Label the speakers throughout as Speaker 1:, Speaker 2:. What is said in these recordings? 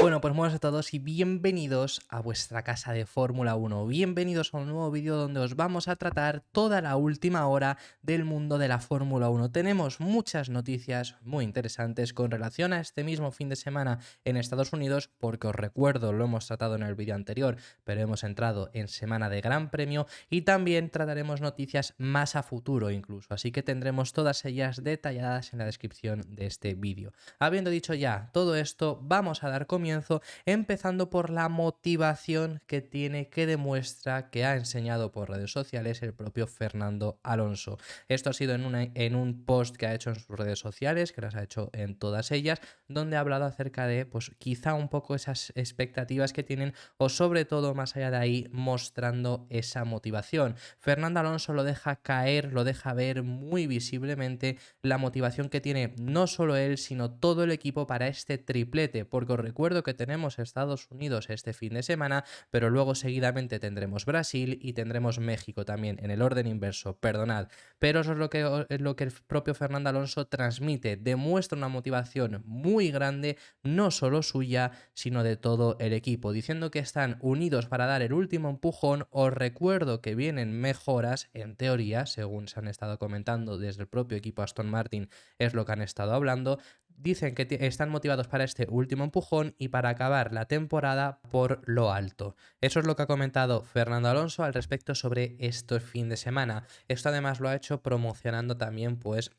Speaker 1: Bueno, pues buenas a todos y bienvenidos a vuestra casa de Fórmula 1. Bienvenidos a un nuevo vídeo donde os vamos a tratar toda la última hora del mundo de la Fórmula 1. Tenemos muchas noticias muy interesantes con relación a este mismo fin de semana en Estados Unidos, porque os recuerdo, lo hemos tratado en el vídeo anterior, pero hemos entrado en semana de Gran Premio y también trataremos noticias más a futuro incluso, así que tendremos todas ellas detalladas en la descripción de este vídeo. Habiendo dicho ya todo esto, vamos a dar comienzo empezando por la motivación que tiene, que demuestra, que ha enseñado por redes sociales el propio Fernando Alonso. Esto ha sido en un post que ha hecho en sus redes sociales, que las ha hecho en todas ellas, donde ha hablado acerca de, pues quizá un poco esas expectativas que tienen o sobre todo más allá de ahí mostrando esa motivación. Fernando Alonso lo deja caer, lo deja ver muy visiblemente la motivación que tiene no solo él, sino todo el equipo para este triplete, porque os recuerdo que tenemos Estados Unidos este fin de semana, pero luego seguidamente tendremos Brasil y tendremos México también, en el orden inverso, perdonad, pero eso es lo que el propio Fernando Alonso transmite, demuestra una motivación muy grande, no solo suya, sino de todo el equipo, diciendo que están unidos para dar el último empujón. Os recuerdo que vienen mejoras, en teoría, según se han estado comentando desde el propio equipo Aston Martin, es lo que han estado hablando. Dicen que están motivados para este último empujón y para acabar la temporada por lo alto. Eso es lo que ha comentado Fernando Alonso al respecto sobre este fin de semana. Esto además lo ha hecho promocionando también, pues,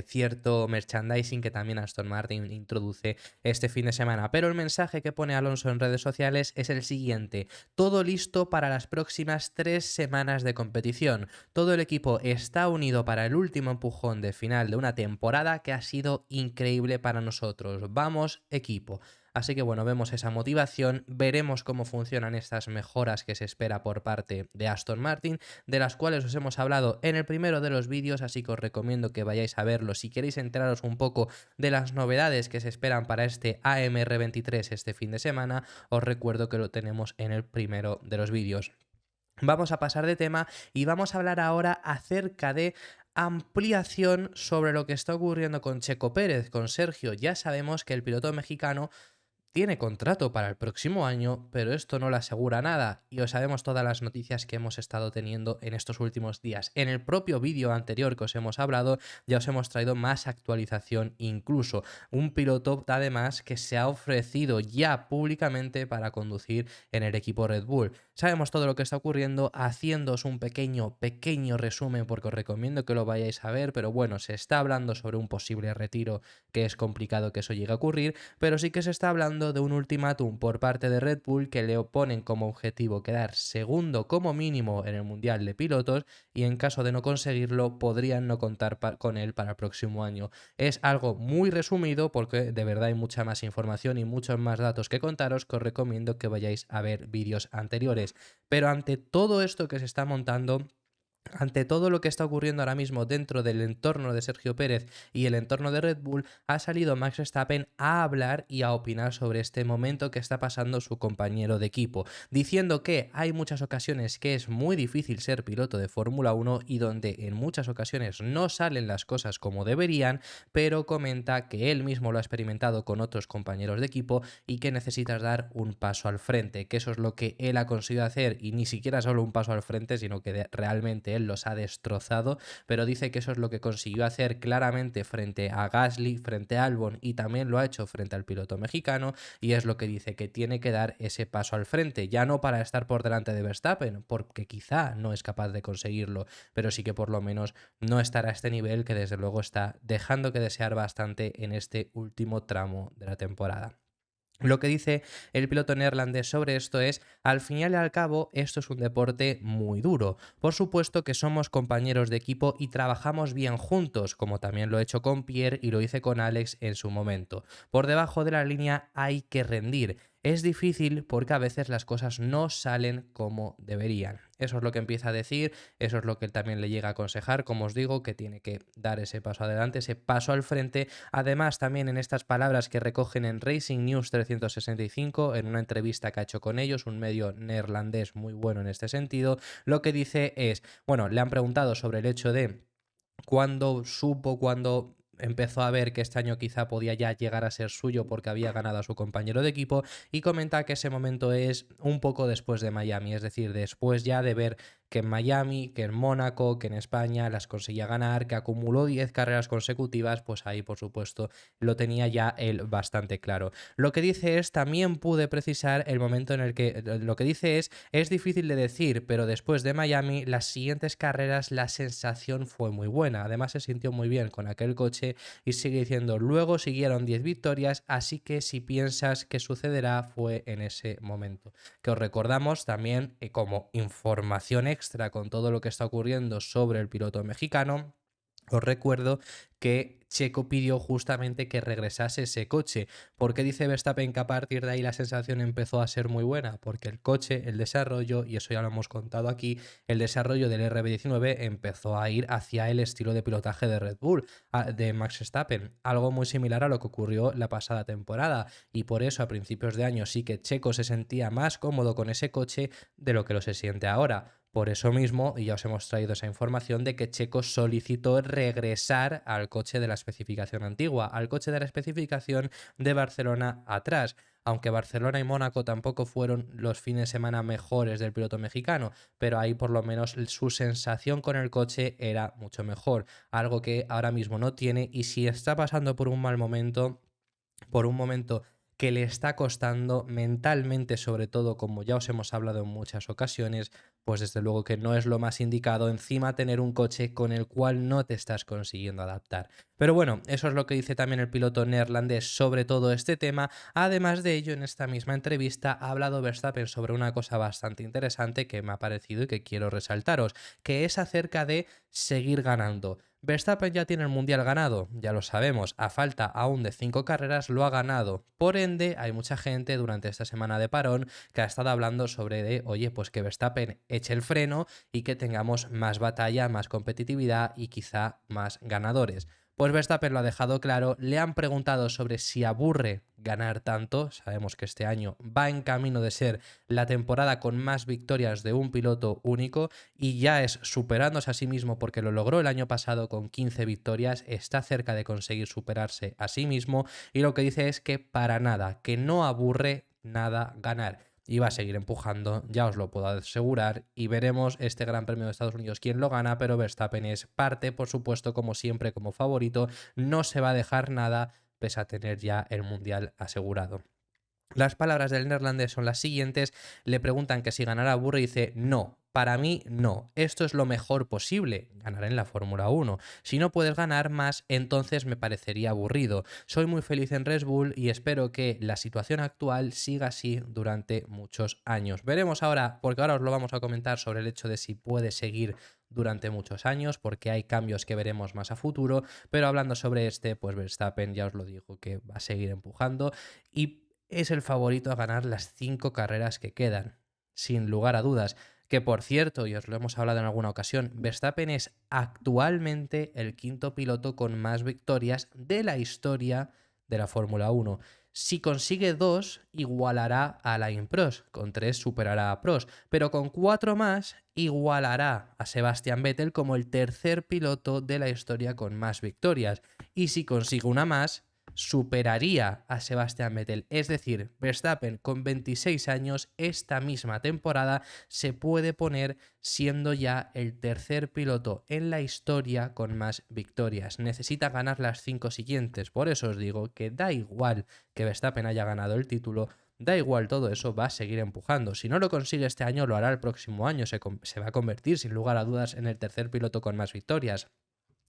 Speaker 1: cierto merchandising que también Aston Martin introduce este fin de semana. Pero el mensaje que pone Alonso en redes sociales es el siguiente: todo listo para las próximas 3 semanas de competición. Todo el equipo está unido para el último empujón de final de una temporada que ha sido increíble para nosotros. Vamos, equipo. Así que bueno, vemos esa motivación, veremos cómo funcionan estas mejoras que se espera por parte de Aston Martin, de las cuales os hemos hablado en el primero de los vídeos, así que os recomiendo que vayáis a verlo si queréis enteraros un poco de las novedades que se esperan para este AMR23 este fin de semana. Os recuerdo que lo tenemos en el primero de los vídeos. Vamos a pasar de tema y vamos a hablar ahora acerca de ampliación sobre lo que está ocurriendo con Checo Pérez, con Sergio. Ya sabemos que el piloto mexicano tiene contrato para el próximo año, pero esto no le asegura nada y os sabemos todas las noticias que hemos estado teniendo en estos últimos días. En el propio vídeo anterior que os hemos hablado ya os hemos traído más actualización, incluso un piloto además que se ha ofrecido ya públicamente para conducir en el equipo Red Bull. Sabemos todo lo que está ocurriendo, haciéndoos un pequeño resumen porque os recomiendo que lo vayáis a ver, pero bueno, se está hablando sobre un posible retiro, que es complicado que eso llegue a ocurrir, pero sí que se está hablando de un ultimátum por parte de Red Bull que le ponen como objetivo quedar segundo como mínimo en el Mundial de Pilotos y en caso de no conseguirlo podrían no contar con él para el próximo año. Es algo muy resumido porque de verdad hay mucha más información y muchos más datos que contaros, que os recomiendo que vayáis a ver vídeos anteriores. Pero ante todo esto que se está montando, ante todo lo que está ocurriendo ahora mismo dentro del entorno de Sergio Pérez y el entorno de Red Bull, ha salido Max Verstappen a hablar y a opinar sobre este momento que está pasando su compañero de equipo, diciendo que hay muchas ocasiones que es muy difícil ser piloto de Fórmula 1 y donde en muchas ocasiones no salen las cosas como deberían, pero comenta que él mismo lo ha experimentado con otros compañeros de equipo y que necesitas dar un paso al frente, que eso es lo que él ha conseguido hacer y ni siquiera solo un paso al frente, sino que realmente él los ha destrozado, pero dice que eso es lo que consiguió hacer claramente frente a Gasly, frente a Albon y también lo ha hecho frente al piloto mexicano y es lo que dice que tiene que dar ese paso al frente, ya no para estar por delante de Verstappen, porque quizá no es capaz de conseguirlo, pero sí que por lo menos no estará a este nivel que desde luego está dejando que desear bastante en este último tramo de la temporada. Lo que dice el piloto neerlandés sobre esto es: al final y al cabo, esto es un deporte muy duro. Por supuesto que somos compañeros de equipo y trabajamos bien juntos, como también lo he hecho con Pierre y lo hice con Alex en su momento. Por debajo de la línea hay que rendir. Es difícil porque a veces las cosas no salen como deberían. Eso es lo que empieza a decir, eso es lo que él también le llega a aconsejar, como os digo, que tiene que dar ese paso adelante, ese paso al frente. Además, también en estas palabras que recogen en Racing News 365, en una entrevista que ha hecho con ellos, un medio neerlandés muy bueno en este sentido, lo que dice es, bueno, le han preguntado sobre el hecho de cuándo empezó a ver que este año quizá podía ya llegar a ser suyo porque había ganado a su compañero de equipo, y comenta que ese momento es un poco después de Miami, es decir, después ya de ver que en Miami, que en Mónaco, que en España las conseguía ganar, que acumuló 10 carreras consecutivas, pues ahí por supuesto lo tenía ya él bastante claro. Lo que dice es, también pude precisar el momento en el que, lo que dice es difícil de decir, pero después de Miami, las siguientes carreras la sensación fue muy buena, además se sintió muy bien con aquel coche, y sigue diciendo, luego siguieron 10 victorias, así que si piensas que sucederá fue en ese momento. Que os recordamos también como información extra con todo lo que está ocurriendo sobre el piloto mexicano, os recuerdo que Checo pidió justamente que regresase ese coche. ¿Por qué dice Verstappen que a partir de ahí la sensación empezó a ser muy buena? Porque el coche, el desarrollo, y eso ya lo hemos contado aquí, el desarrollo del RB19 empezó a ir hacia el estilo de pilotaje de Red Bull, de Max Verstappen, algo muy similar a lo que ocurrió la pasada temporada, y por eso a principios de año sí que Checo se sentía más cómodo con ese coche de lo que lo se siente ahora. Por eso mismo, y ya os hemos traído esa información de que Checo solicitó regresar al coche de la especificación antigua, al coche de la especificación de Barcelona atrás. Aunque Barcelona y Mónaco tampoco fueron los fines de semana mejores del piloto mexicano, pero ahí por lo menos su sensación con el coche era mucho mejor, algo que ahora mismo no tiene, y si está pasando por un mal momento, por un momento que le está costando mentalmente, sobre todo, como ya os hemos hablado en muchas ocasiones, pues desde luego que no es lo más indicado encima tener un coche con el cual no te estás consiguiendo adaptar. Pero bueno, eso es lo que dice también el piloto neerlandés sobre todo este tema. Además de ello, en esta misma entrevista ha hablado Verstappen sobre una cosa bastante interesante que me ha parecido y que quiero resaltaros, que es acerca de seguir ganando. Verstappen ya tiene el Mundial ganado, ya lo sabemos, a falta aún de 5 carreras lo ha ganado. Por ende, hay mucha gente durante esta semana de parón que ha estado hablando sobre oye, pues que Verstappen eche el freno y que tengamos más batalla, más competitividad y quizá más ganadores. Pues Verstappen lo ha dejado claro, le han preguntado sobre si aburre ganar tanto, sabemos que este año va en camino de ser la temporada con más victorias de un piloto único, y ya es superándose a sí mismo porque lo logró el año pasado con 15 victorias, está cerca de conseguir superarse a sí mismo, y lo que dice es que para nada, que no aburre nada ganar. Y va a seguir empujando, ya os lo puedo asegurar, y veremos este Gran Premio de Estados Unidos quién lo gana, pero Verstappen es parte, por supuesto, como siempre, como favorito, no se va a dejar nada pese a tener ya el Mundial asegurado. Las palabras del neerlandés son las siguientes, le preguntan que si ganará aburre y dice no, para mí no, esto es lo mejor posible, ganar en la Fórmula 1. Si no puedes ganar más, entonces me parecería aburrido. Soy muy feliz en Red Bull y espero que la situación actual siga así durante muchos años. Veremos ahora, porque ahora os lo vamos a comentar sobre el hecho de si puede seguir durante muchos años, porque hay cambios que veremos más a futuro, pero hablando sobre este, pues Verstappen ya os lo digo que va a seguir empujando y es el favorito a ganar las 5 carreras que quedan, sin lugar a dudas. Que por cierto, y os lo hemos hablado en alguna ocasión, Verstappen es actualmente el quinto piloto con más victorias de la historia de la Fórmula 1. Si consigue 2, igualará a Alain Prost, con 3 superará a Prost, pero con 4 más igualará a Sebastian Vettel como el tercer piloto de la historia con más victorias. Y si consigue una más, superaría a Sebastian Vettel. Es decir, Verstappen con 26 años esta misma temporada se puede poner siendo ya el tercer piloto en la historia con más victorias. Necesita ganar las 5 siguientes. Por eso os digo que da igual que Verstappen haya ganado el título, da igual todo eso, va a seguir empujando. Si no lo consigue este año, lo hará el próximo año. Se va a convertir sin lugar a dudas en el tercer piloto con más victorias.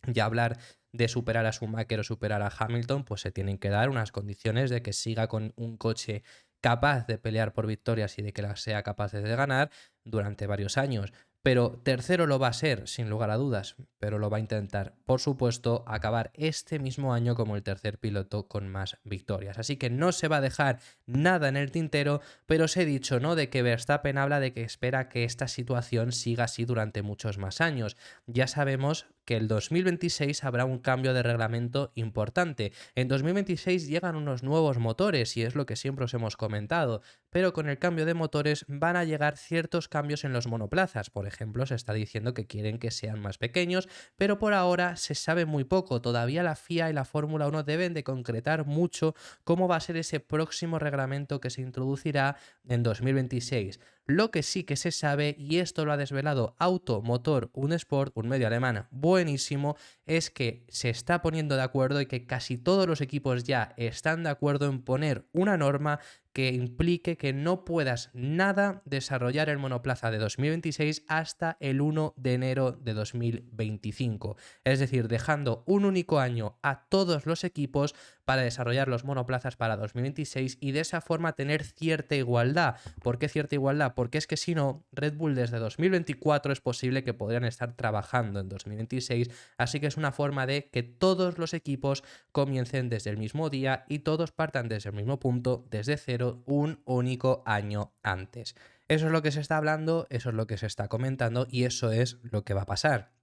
Speaker 1: Ya hablar de superar a Schumacher o superar a Hamilton, pues se tienen que dar unas condiciones de que siga con un coche capaz de pelear por victorias y de que las sea capaz de ganar durante varios años. Pero tercero lo va a ser, sin lugar a dudas, pero lo va a intentar, por supuesto, acabar este mismo año como el tercer piloto con más victorias. Así que no se va a dejar nada en el tintero, pero os he dicho, ¿no?, de que Verstappen habla de que espera que esta situación siga así durante muchos más años. Ya sabemos que el 2026 habrá un cambio de reglamento importante. En 2026 llegan unos nuevos motores y es lo que siempre os hemos comentado, pero con el cambio de motores van a llegar ciertos cambios en los monoplazas. Por ejemplo, se está diciendo que quieren que sean más pequeños, pero por ahora se sabe muy poco. Todavía la FIA y la Fórmula 1 deben de concretar mucho cómo va a ser ese próximo reglamento que se introducirá en 2026. Lo que sí que se sabe, y esto lo ha desvelado Automotor Un Sport, un medio alemán buenísimo, es que se está poniendo de acuerdo y que casi todos los equipos ya están de acuerdo en poner una norma que implique que no puedas nada desarrollar el monoplaza de 2026 hasta el 1 de enero de 2025. Es decir, dejando un único año a todos los equipos para desarrollar los monoplazas para 2026 y de esa forma tener cierta igualdad. ¿Por qué cierta igualdad? Porque es que si no, Red Bull desde 2024 es posible que podrían estar trabajando en 2026, así que es una forma de que todos los equipos comiencen desde el mismo día y todos partan desde el mismo punto, desde cero, un único año antes. Eso es lo que se está hablando, eso es lo que se está comentando y eso es lo que va a pasar.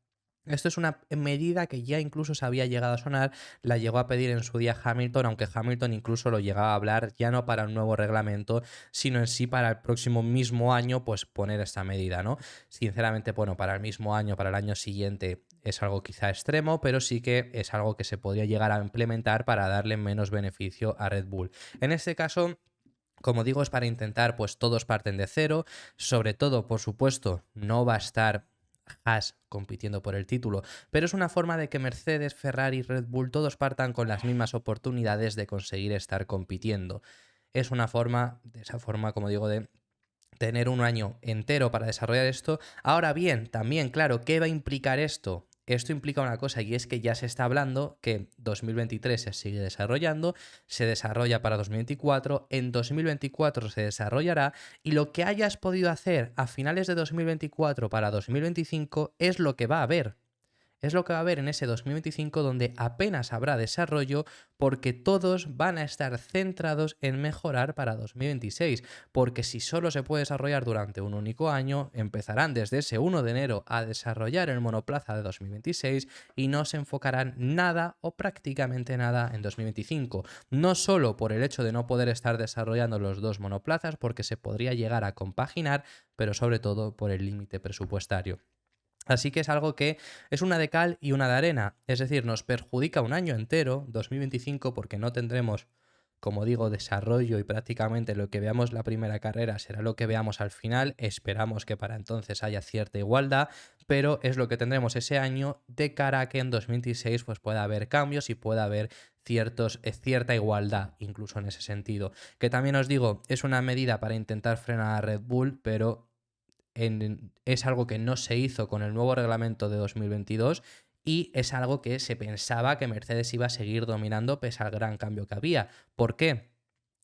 Speaker 1: Esto es una medida que ya incluso se había llegado a sonar, la llegó a pedir en su día Hamilton, aunque Hamilton incluso lo llegaba a hablar ya no para un nuevo reglamento, sino en sí para el próximo mismo año, pues poner esta medida, ¿no? Sinceramente, bueno, para el mismo año, para el año siguiente es algo quizá extremo, pero sí que es algo que se podría llegar a implementar para darle menos beneficio a Red Bull. En este caso, como digo, es para intentar, pues todos parten de cero, sobre todo, por supuesto, no va a estar Haas compitiendo por el título, pero es una forma de que Mercedes, Ferrari y Red Bull todos partan con las mismas oportunidades de conseguir estar compitiendo. Es una forma, de esa forma, como digo, de tener un año entero para desarrollar esto. Ahora bien, también, claro, ¿qué va a implicar esto? Esto implica una cosa y es que ya se está hablando que 2023 se sigue desarrollando, se desarrolla para 2024, en 2024 se desarrollará y lo que hayas podido hacer a finales de 2024 para 2025 es lo que va a haber. Es lo que va a haber en ese 2025 donde apenas habrá desarrollo porque todos van a estar centrados en mejorar para 2026. Porque si solo se puede desarrollar durante un único año, empezarán desde ese 1 de enero a desarrollar el monoplaza de 2026 y no se enfocarán nada o prácticamente nada en 2025. No solo por el hecho de no poder estar desarrollando los dos monoplazas porque se podría llegar a compaginar, pero sobre todo por el límite presupuestario. Así que es algo que es una de cal y una de arena, es decir, nos perjudica un año entero, 2025, porque no tendremos, como digo, desarrollo y prácticamente lo que veamos la primera carrera será lo que veamos al final, esperamos que para entonces haya cierta igualdad, pero es lo que tendremos ese año de cara a que en 2026 pues pueda haber cambios y pueda haber cierta igualdad incluso en ese sentido. Que también os digo, es una medida para intentar frenar a Red Bull, pero es algo que no se hizo con el nuevo reglamento de 2022 y es algo que se pensaba que Mercedes iba a seguir dominando pese al gran cambio que había. ¿Por qué?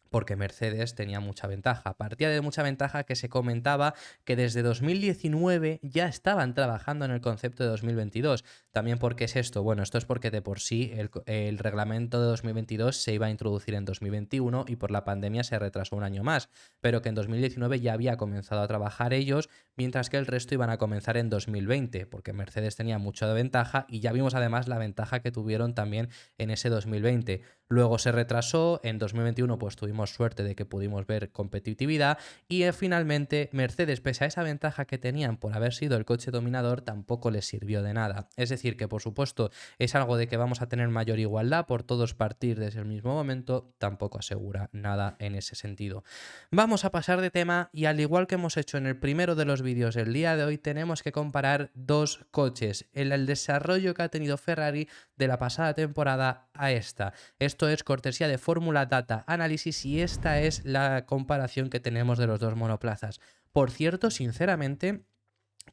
Speaker 1: Porque Mercedes tenía mucha ventaja. Partía de mucha ventaja que se comentaba que desde 2019 ya estaban trabajando en el concepto de 2022. También, ¿por qué es esto? Bueno, esto es porque de por sí el reglamento de 2022 se iba a introducir en 2021 y por la pandemia se retrasó un año más, pero que en 2019 ya había comenzado a trabajar ellos, mientras que el resto iban a comenzar en 2020, porque Mercedes tenía mucha ventaja y ya vimos además la ventaja que tuvieron también en ese 2020. Luego se retrasó, en 2021 pues tuvimos suerte de que pudimos ver competitividad y finalmente Mercedes, pese a esa ventaja que tenían por haber sido el coche dominador, tampoco les sirvió de nada. Es decir, que por supuesto es algo de que vamos a tener mayor igualdad por todos partir desde el mismo momento, tampoco asegura nada en ese sentido. Vamos a pasar de tema y al igual que hemos hecho en el primero de los vídeos el día de hoy, tenemos que comparar dos coches, el desarrollo que ha tenido Ferrari de la pasada temporada a esta. Esto es cortesía de Fórmula Data Analysis y esta es la comparación que tenemos de los dos monoplazas. Por cierto, sinceramente,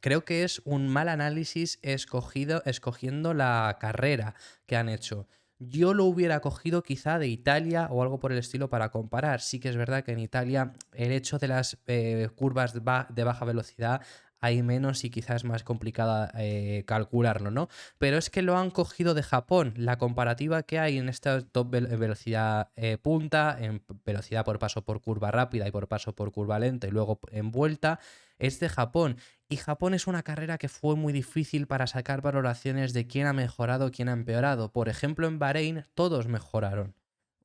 Speaker 1: creo que es un mal análisis escogiendo la carrera que han hecho. Yo lo hubiera cogido quizá de Italia o algo por el estilo para comparar. Sí que es verdad que en Italia el hecho de las curvas de baja velocidad hay menos y quizás es más complicada calcularlo, ¿no? Pero es que lo han cogido de Japón. La comparativa que hay en esta velocidad punta, en velocidad por paso por curva rápida y por paso por curva lenta y luego en vuelta, es de Japón. Y Japón es una carrera que fue muy difícil para sacar valoraciones de quién ha mejorado, quién ha empeorado. Por ejemplo, en Bahrein todos mejoraron.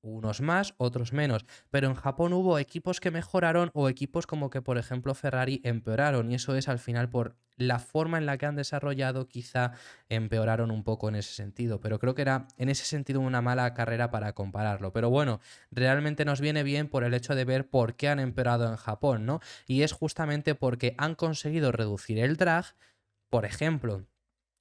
Speaker 1: Unos más, otros menos. Pero en Japón hubo equipos que mejoraron o equipos como que, por ejemplo, Ferrari empeoraron. Y eso es al final por la forma en la que han desarrollado, quizá empeoraron un poco en ese sentido. Pero creo que era en ese sentido una mala carrera para compararlo. Pero bueno, realmente nos viene bien por el hecho de ver por qué han empeorado en Japón, ¿no? Y es justamente porque han conseguido reducir el drag, por ejemplo.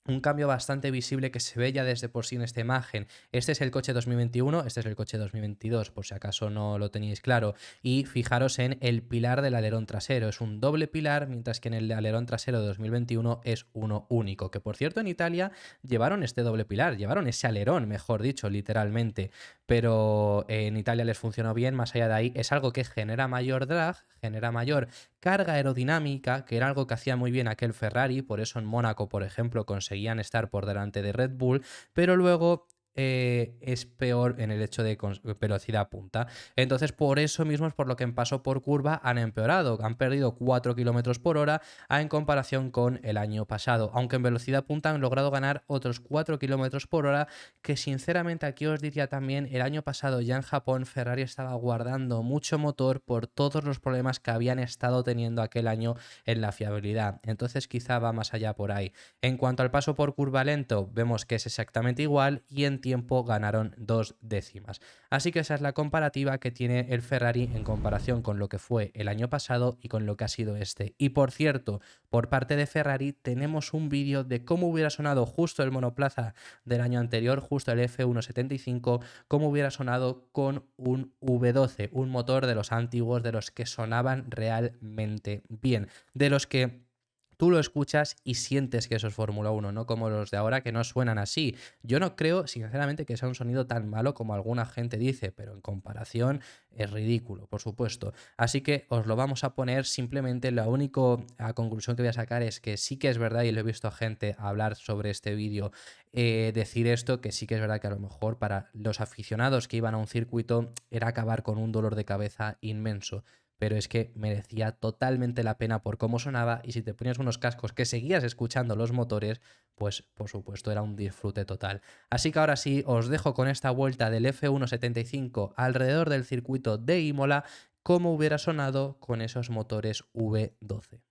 Speaker 1: Un cambio bastante visible que se ve ya desde por sí en esta imagen. Este es el coche 2021, este es el coche 2022, por si acaso no lo teníais claro. Y fijaros en el pilar del alerón trasero. Es un doble pilar, mientras que en el alerón trasero de 2021 es uno único. Que por cierto en Italia llevaron este doble pilar, llevaron ese alerón, mejor dicho, literalmente. Pero en Italia les funcionó bien, más allá de ahí. Es algo que genera mayor drag, genera mayor carga aerodinámica, que era algo que hacía muy bien aquel Ferrari, por eso en Mónaco, por ejemplo, conseguían estar por delante de Red Bull, pero luego es peor en el hecho de velocidad punta. Entonces, por eso mismo es por lo que en paso por curva han empeorado, han perdido 4 km por hora en comparación con el año pasado, aunque en velocidad punta han logrado ganar otros 4 km por hora, que sinceramente aquí os diría también, el año pasado ya en Japón Ferrari estaba guardando mucho motor por todos los problemas que habían estado teniendo aquel año en la fiabilidad, entonces quizá va más allá por ahí. En cuanto al paso por curva lento, vemos que es exactamente igual y en tiempo ganaron 2 décimas. Así que esa es la comparativa que tiene el Ferrari en comparación con lo que fue el año pasado y con lo que ha sido este. Y por cierto, por parte de Ferrari tenemos un vídeo de cómo hubiera sonado justo el monoplaza del año anterior, justo el F175, cómo hubiera sonado con un V12, un motor de los antiguos, de los que sonaban realmente bien, de los que tú lo escuchas y sientes que eso es Fórmula 1, no como los de ahora que no suenan así. Yo no creo, sinceramente, que sea un sonido tan malo como alguna gente dice, pero en comparación es ridículo, por supuesto. Así que os lo vamos a poner, simplemente la única conclusión que voy a sacar es que sí que es verdad, y lo he visto a gente hablar sobre este vídeo, decir esto, que sí que es verdad que a lo mejor para los aficionados que iban a un circuito era acabar con un dolor de cabeza inmenso, pero es que merecía totalmente la pena por cómo sonaba, y si te ponías unos cascos que seguías escuchando los motores, pues por supuesto era un disfrute total. Así que ahora sí, os dejo con esta vuelta del F175 alrededor del circuito de Imola, cómo hubiera sonado con esos motores V12.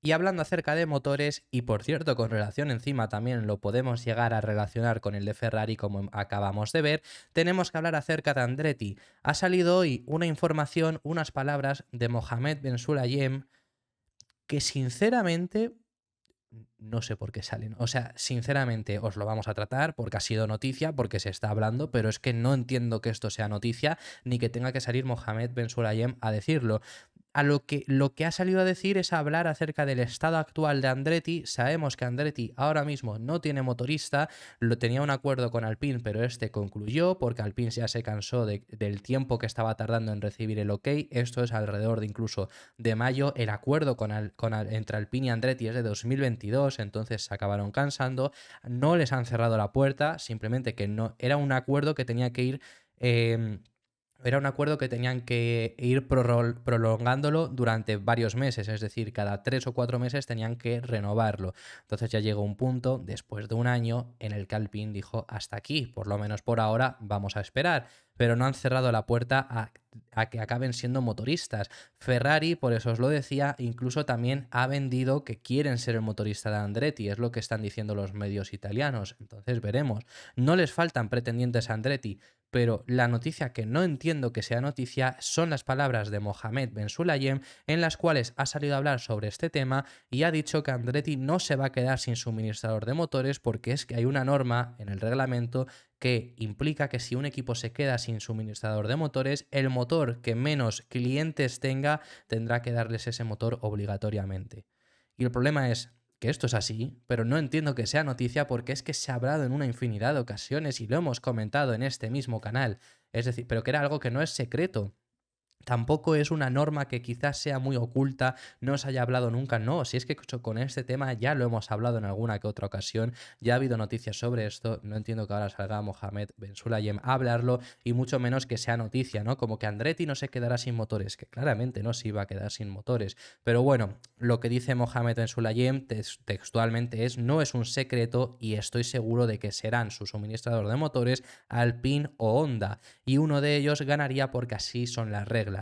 Speaker 1: Y hablando acerca de motores, y por cierto, con relación encima también lo podemos llegar a relacionar con el de Ferrari como acabamos de ver, tenemos que hablar acerca de Andretti. Ha salido hoy una información, unas palabras de Mohamed Ben Sulayem que sinceramente no sé por qué salen. O sea, sinceramente os lo vamos a tratar porque ha sido noticia, porque se está hablando, pero es que no entiendo que esto sea noticia ni que tenga que salir Mohamed Ben Sulayem a decirlo. Lo que ha salido a decir es hablar acerca del estado actual de Andretti. Sabemos que Andretti ahora mismo no tiene motorista, lo tenía un acuerdo con Alpine, pero este concluyó porque Alpine ya se cansó del tiempo que estaba tardando en recibir el ok. Esto es alrededor de incluso de mayo. El acuerdo entre Alpine y Andretti es de 2022, entonces se acabaron cansando. No les han cerrado la puerta, simplemente que no era un acuerdo que tenía que ir... Era un acuerdo que tenían que ir prolongándolo durante varios meses, es decir, cada 3 o 4 meses tenían que renovarlo. Entonces ya llegó un punto, después de un año, en el que Alpine dijo hasta aquí, por lo menos por ahora vamos a esperar, pero no han cerrado la puerta a que acaben siendo motoristas. Ferrari, por eso os lo decía, incluso también ha vendido que quieren ser el motorista de Andretti, es lo que están diciendo los medios italianos. Entonces veremos. No les faltan pretendientes a Andretti, pero la noticia que no entiendo que sea noticia son las palabras de Mohamed Ben Sulayem, en las cuales ha salido a hablar sobre este tema y ha dicho que Andretti no se va a quedar sin suministrador de motores porque es que hay una norma en el reglamento que implica que si un equipo se queda sin suministrador de motores, el motor que menos clientes tenga tendrá que darles ese motor obligatoriamente. Y el problema es que esto es así, pero no entiendo que sea noticia porque es que se ha hablado en una infinidad de ocasiones y lo hemos comentado en este mismo canal. Es decir, pero que era algo que no es secreto. Tampoco es una norma que quizás sea muy oculta, no se haya hablado nunca, no, si es que con este tema ya lo hemos hablado en alguna que otra ocasión, ya ha habido noticias sobre esto, no entiendo que ahora salga Mohamed Ben Sulayem a hablarlo y mucho menos que sea noticia, ¿no? Como que Andretti no se quedará sin motores, que claramente no se iba a quedar sin motores, pero bueno, lo que dice Mohamed Ben Sulayem textualmente es, no es un secreto y estoy seguro de que serán su suministrador de motores Alpine o Honda, y uno de ellos ganaría porque así son las reglas.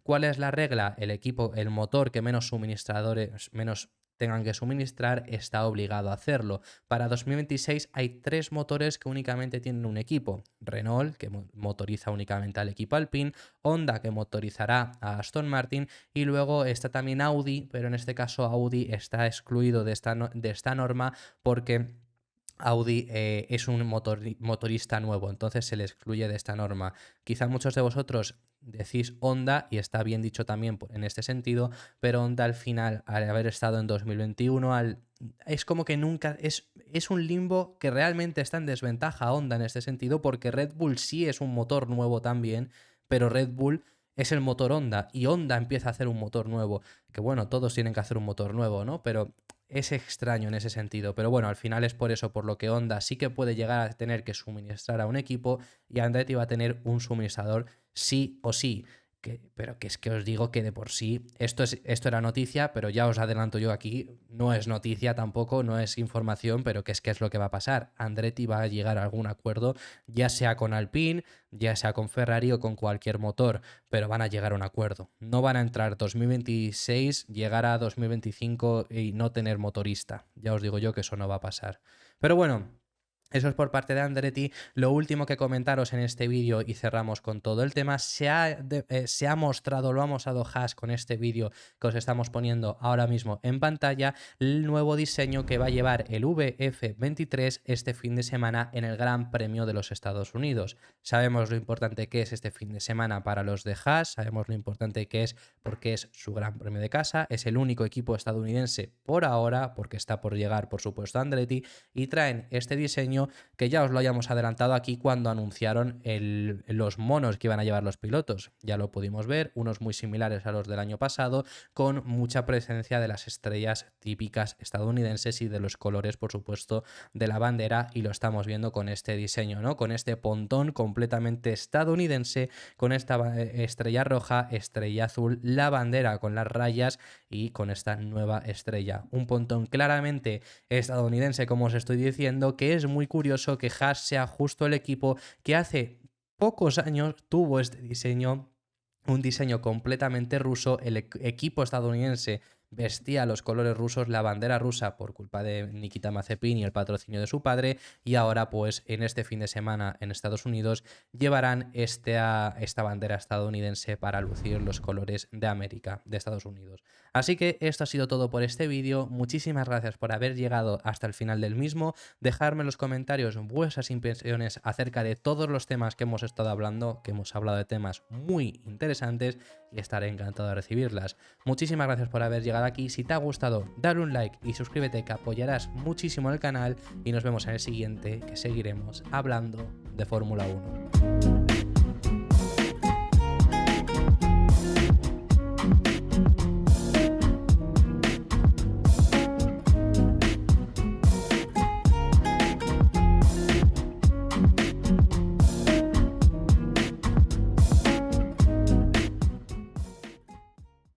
Speaker 1: ¿Cuál es la regla? El motor que menos suministradores, menos tengan que suministrar, está obligado a hacerlo. Para 2026 hay 3 motores que únicamente tienen un equipo. Renault, que motoriza únicamente al equipo Alpine, Honda, que motorizará a Aston Martin, y luego está también Audi, pero en este caso Audi está excluido de esta norma porque Audi es un motorista nuevo, entonces se le excluye de esta norma. Quizá muchos de vosotros decís Honda, y está bien dicho también en este sentido, pero Honda al final, al haber estado en 2021, es como que nunca, es un limbo que realmente está en desventaja Honda en este sentido, porque Red Bull sí es un motor nuevo también, pero Red Bull es el motor Honda y Honda empieza a hacer un motor nuevo, que bueno, todos tienen que hacer un motor nuevo, ¿no? Pero es extraño en ese sentido, pero bueno, al final es por eso por lo que Honda sí que puede llegar a tener que suministrar a un equipo y Andretti va a tener un suministrador sí o sí. Pero que es que os digo que de por sí esto era noticia, pero ya os adelanto yo aquí, no es noticia tampoco, no es información, pero que es lo que va a pasar. Andretti va a llegar a algún acuerdo, ya sea con Alpine, ya sea con Ferrari o con cualquier motor, pero van a llegar a un acuerdo. No van a entrar 2026, llegar a 2025 y no tener motorista. Ya os digo yo que eso no va a pasar. Pero bueno, eso es por parte de Andretti. Lo último que comentaros en este vídeo y cerramos con todo el tema, se ha mostrado, lo ha mostrado Haas con este vídeo que os estamos poniendo ahora mismo en pantalla, el nuevo diseño que va a llevar el VF23 este fin de semana en el Gran Premio de los Estados Unidos. Sabemos lo importante que es este fin de semana para los de Haas, sabemos lo importante que es porque es su Gran Premio de casa, es el único equipo estadounidense por ahora, porque está por llegar por supuesto Andretti, y traen este diseño que ya os lo hayamos adelantado aquí cuando anunciaron los monos que iban a llevar los pilotos. Ya lo pudimos ver, unos muy similares a los del año pasado, con mucha presencia de las estrellas típicas estadounidenses y de los colores, por supuesto, de la bandera, y lo estamos viendo con este diseño, ¿no? Con este pontón completamente estadounidense, con esta estrella roja, estrella azul, la bandera con las rayas y con esta nueva estrella. Un pontón claramente estadounidense, como os estoy diciendo, que es muy curioso que Haas sea justo el equipo que hace pocos años tuvo este diseño, un diseño completamente ruso. El equipo estadounidense vestía los colores rusos, la bandera rusa, por culpa de Nikita Mazepin y el patrocinio de su padre, y ahora pues en este fin de semana en Estados Unidos llevarán esta bandera estadounidense para lucir los colores de América, de Estados Unidos. Así que esto ha sido todo por este vídeo, muchísimas gracias por haber llegado hasta el final del mismo, dejadme en los comentarios vuestras impresiones acerca de todos los temas que hemos estado hablando, que hemos hablado de temas muy interesantes, y estaré encantado de recibirlas. Muchísimas gracias por haber llegado aquí. Si te ha gustado, dale un like y suscríbete, que apoyarás muchísimo el canal, y nos vemos en el siguiente, que seguiremos hablando de Fórmula 1.